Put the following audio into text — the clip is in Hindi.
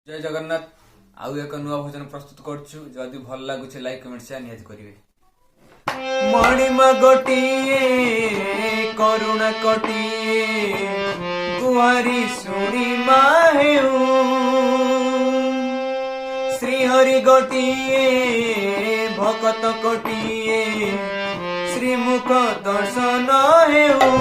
जय जगन्नाथ। आउ एक नुआ भोजन प्रस्तुत करछु। जदि भल लागुचे लाइक कमेंट शेयर निहाती करिवे। मणिमा गोटिए करुणा कटिए गुहारी सुनी माहेऊ श्रीहरि गोटिए भकत कोटिए श्रीमुख दर्शन हेऊ।